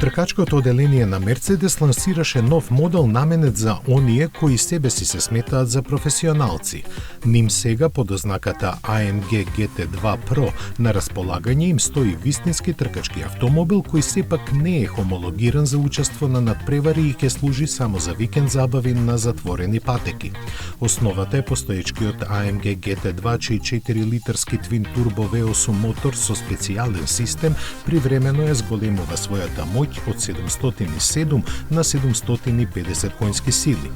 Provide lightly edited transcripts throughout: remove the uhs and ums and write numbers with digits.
Тркачкото оделение на Мерцедес лансираше нов модел наменет за оние кои себе си се сметаат за професионалци. Ним сега под ознаката AMG GT2 Pro на располагање им стои вистински тркачки автомобил кој сепак не е хомологиран за учество на надпревари и ќе служи само за викенд забави на затворени патеки. Основата е постоечкиот AMG GT2 чиј 4-литарски твин турбо V8 мотор со специјален систем привремено ја зголемува својата моќ од 707 на 750 конски сили.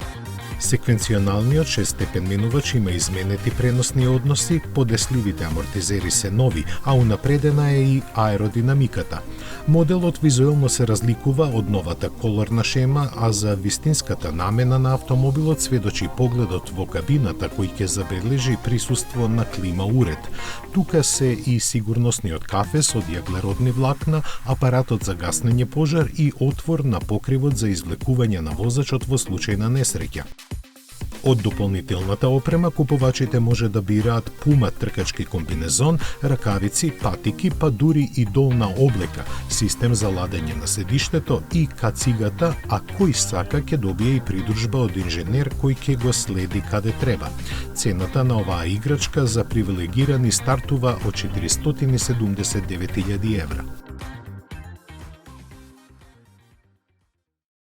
Секвенционалниот 6-степен менувач има изменети преносни односи, подесливите амортизери се нови, а унапредена е и аеродинамиката. Моделот визуелно се разликува од новата колорна шема, а за вистинската намена на автомобилот сведочи погледот во кабината кој ќе забележи присуство на клима уред. Тука се и сигурносниот кафес од јаглеродни влакна, апаратот за гаснење пожар и отвор на покривот за извлекување на возачот во случај на несреќа. Од дополнителната опрема купувачите може да бираат Puma тркачки комбинезон, ракавици, патики, па дури и долна облека, систем за ладење на седиштето и кацигата, а кој сака ќе добие и придружба од инженер кој ќе го следи каде треба. Цената на оваа играчка за привилегирани стартува од 479.000 евра.